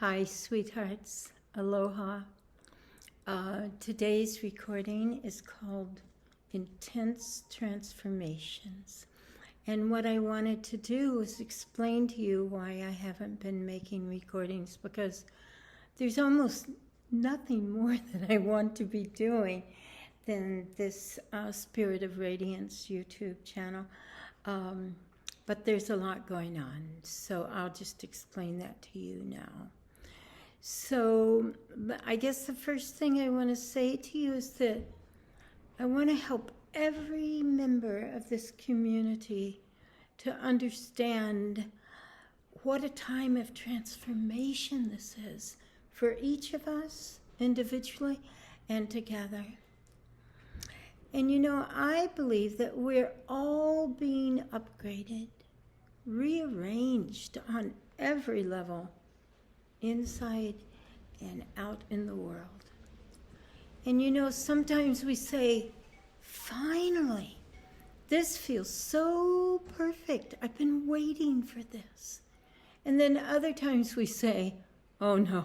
Hi, sweethearts. Aloha. Today's recording is called Intense Transformations. And what I wanted to do was explain to you why I haven't been making recordings, because there's almost nothing more that I want to be doing than this Spirit of Radiance YouTube channel. But there's a lot going on, so I'll just explain that to you now. So I guess the first thing I want to say to you is that I want to help every member of this community to understand what a time of transformation this is for each of us individually and together. And you know, I believe that we're all being upgraded, rearranged on every level, inside and out in the world. And you know, sometimes we say, finally, this feels so perfect. I've been waiting for this. And then other times we say, oh no,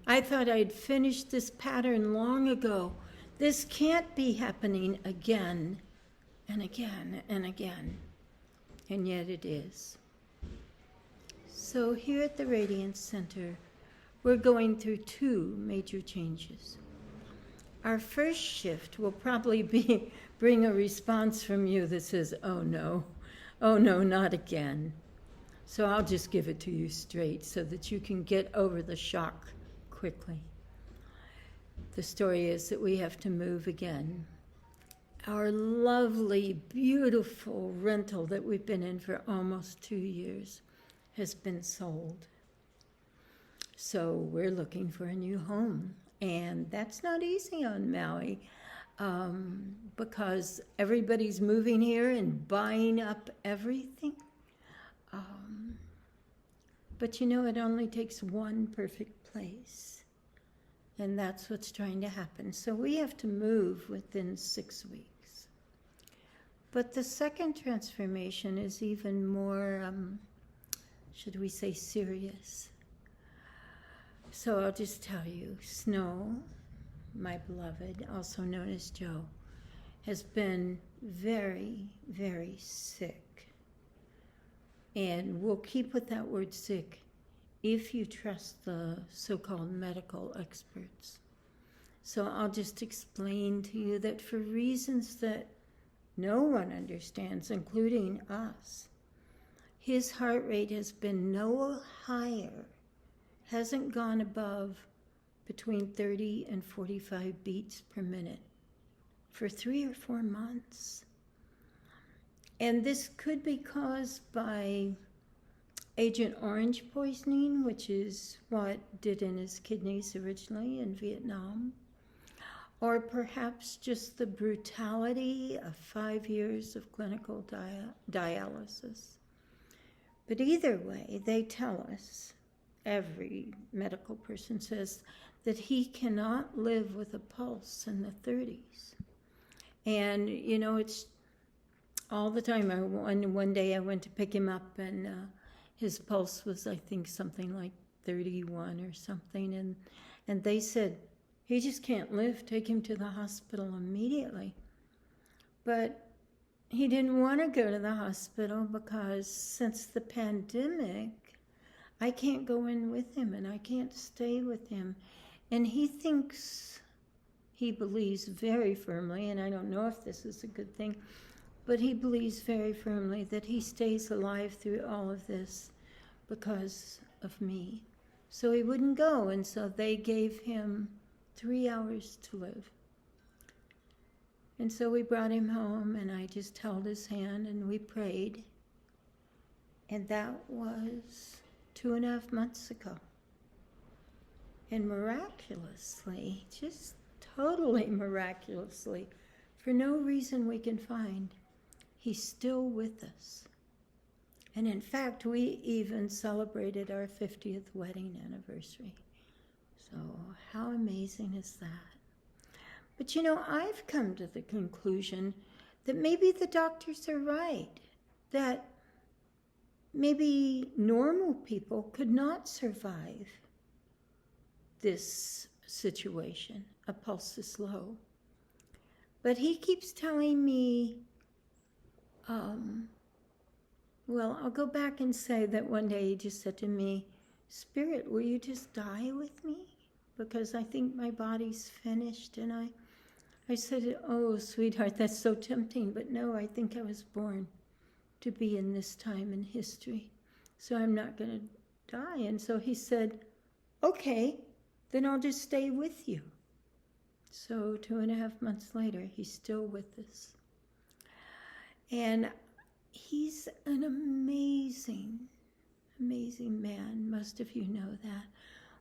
I thought I'd finished this pattern long ago. This can't be happening again and again and again. And yet it is. So here at the Radiance Center, we're going through two major changes. Our first shift will probably bring a response from you that says, oh no, not again. So I'll just give it to you straight so that you can get over the shock quickly. The story is that we have to move again. Our lovely, beautiful rental that we've been in for almost 2 years has been sold. So we're looking for a new home. And that's not easy on Maui because everybody's moving here and buying up everything. But you know, it only takes one perfect place. And that's what's trying to happen. So we have to move within 6 weeks. But the second transformation is even more, should we say, serious. So I'll just tell you, Snow, my beloved, also known as Joe, has been very, very sick. And we'll keep with that word sick if you trust the so-called medical experts. So I'll just explain to you that for reasons that no one understands, including us, his heart rate has been no higher, hasn't gone above between 30 and 45 beats per minute for 3 or 4 months. And this could be caused by Agent Orange poisoning, which is what did in his kidneys originally in Vietnam, or perhaps just the brutality of 5 years of clinical dialysis. But either way, they tell us, every medical person says, that he cannot live with a pulse in the 30s. And, you know, it's all the time. One day I went to pick him up, and his pulse was, I think, something like 31 or something. And they said, he just can't live. Take him to the hospital immediately. But he didn't want to go to the hospital because since the pandemic, I can't go in with him and I can't stay with him. And he believes very firmly, and I don't know if this is a good thing, but he believes very firmly that he stays alive through all of this because of me. So he wouldn't go, and so they gave him 3 hours to live. And so we brought him home, and I just held his hand, and we prayed. And that was 2.5 months ago. And miraculously, just totally miraculously, for no reason we can find, he's still with us. And in fact, we even celebrated our 50th wedding anniversary. So how amazing is that? But you know, I've come to the conclusion that maybe the doctors are right, that maybe normal people could not survive this situation. A pulse is low. But he keeps telling me, well, I'll go back and say that one day he just said to me, Spirit, will you just die with me? Because I think my body's finished. And I said, oh, sweetheart, that's so tempting. But no, I think I was born to be in this time in history. So I'm not going to die. And so he said, okay, then I'll just stay with you. So 2.5 months later, he's still with us. And he's an amazing, amazing man. Most of you know that.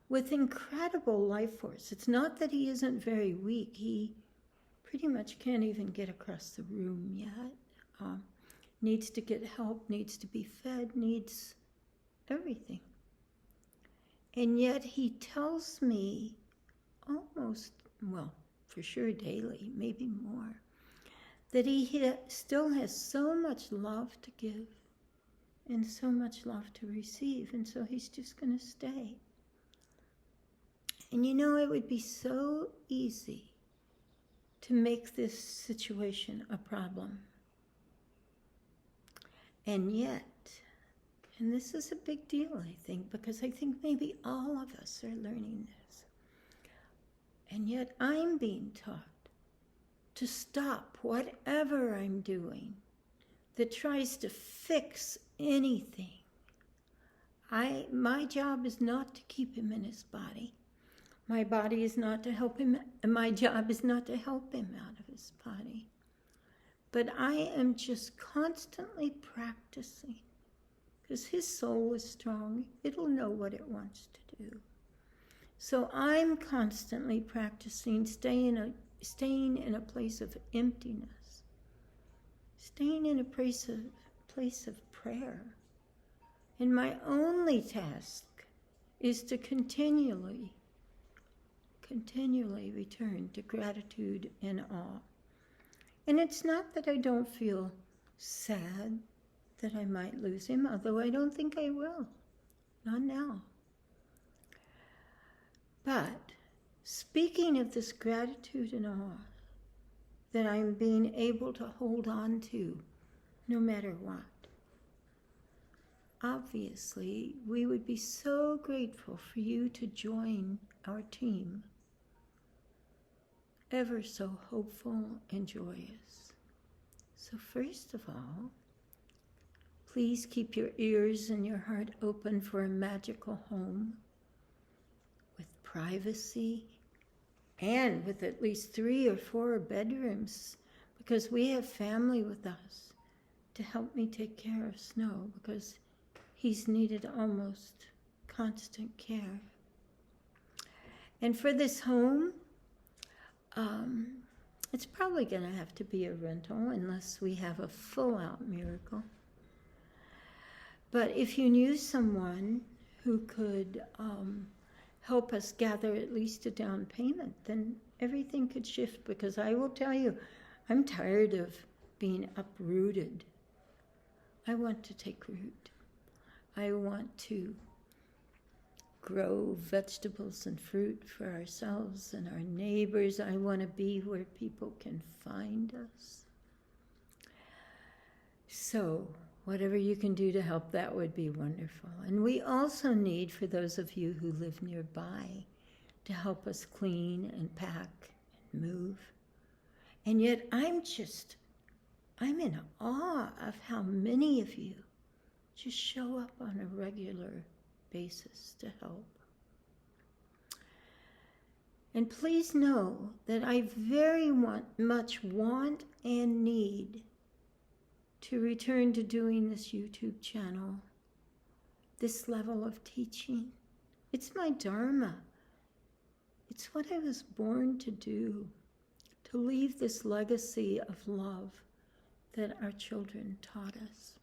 With incredible life force. It's not that he isn't very weak. He pretty much can't even get across the room yet. Needs to get help, needs to be fed, needs everything. And yet he tells me almost, well, for sure daily, maybe more, that he still has so much love to give and so much love to receive, and so he's just going to stay. And you know, it would be so easy to make this situation a problem. And yet, and this is a big deal, I think, because I think maybe all of us are learning this. And yet I'm being taught to stop whatever I'm doing that tries to fix anything. My job is not to keep him in his body. My body is not to help him, and my job is not to help him out of his body. But I am just constantly practicing, because his soul is strong. It'll know what it wants to do. So I'm constantly practicing staying in a place of emptiness, staying in a place of prayer. And my only task is to continually return to gratitude and awe. And it's not that I don't feel sad that I might lose him, although I don't think I will. Not now. But speaking of this gratitude and awe that I'm being able to hold on to no matter what, obviously we would be so grateful for you to join our team. Ever so hopeful and joyous. So first of all, please keep your ears and your heart open for a magical home with privacy and with at least 3 or 4 bedrooms, because we have family with us to help me take care of Snow, because he's needed almost constant care. And for this home, it's probably going to have to be a rental unless we have a full-out miracle. But if you knew someone who could help us gather at least a down payment, then everything could shift, because I will tell you, I'm tired of being uprooted. I want to take root. I want to grow vegetables and fruit for ourselves and our neighbors. I want to be where people can find us. So whatever you can do to help, that would be wonderful. And we also need, for those of you who live nearby, to help us clean and pack and move. And yet I'm in awe of how many of you just show up on a regular basis to help. And please know that I very much want and need to return to doing this YouTube channel, this level of teaching. It's my dharma. It's what I was born to do, to leave this legacy of love that our children taught us.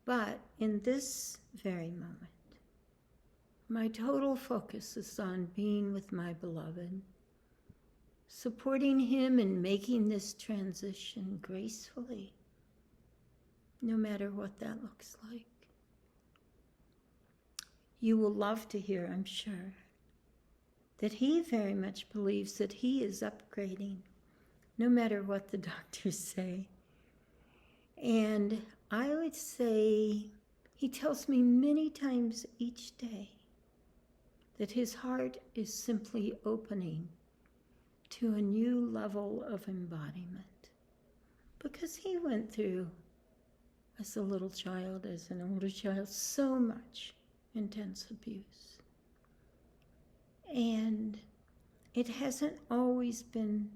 But in this very moment, my total focus is on being with my beloved, supporting him in making this transition gracefully, no matter what that looks like. You will love to hear, I'm sure, that he very much believes that he is upgrading, no matter what the doctors say. And I would say he tells me many times each day that his heart is simply opening to a new level of embodiment. Because he went through, as a little child, as an older child, so much intense abuse. And it hasn't always been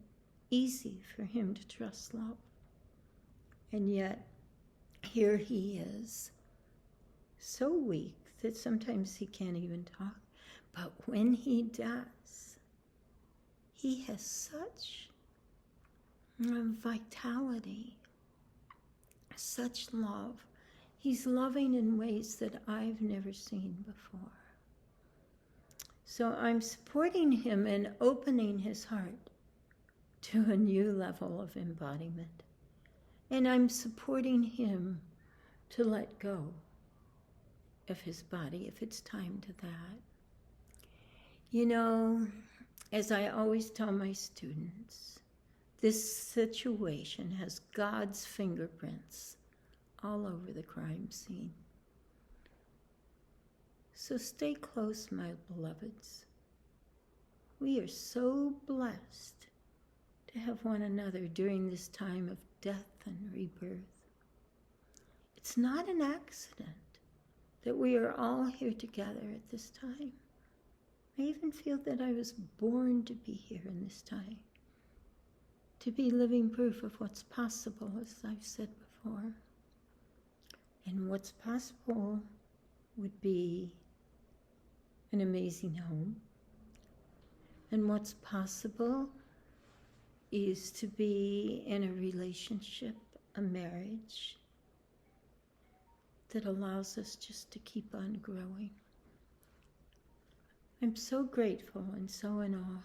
easy for him to trust love. And yet, here he is, so weak that sometimes he can't even talk. But when he does, he has such vitality, such love. He's loving in ways that I've never seen before. So I'm supporting him and opening his heart to a new level of embodiment. And I'm supporting him to let go of his body if it's time to that. You know, as I always tell my students, this situation has God's fingerprints all over the crime scene. So stay close, my beloveds. We are so blessed to have one another during this time of death and rebirth. It's not an accident that we are all here together at this time. I even feel that I was born to be here in this time, to be living proof of what's possible, as I've said before. And what's possible would be an amazing home. And what's possible is to be in a relationship, a marriage, that allows us just to keep on growing. I'm so grateful and so in awe.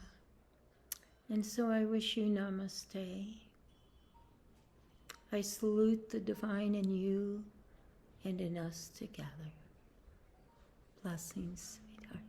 And so I wish you namaste. I salute the divine in you and in us together. Blessings, sweetheart.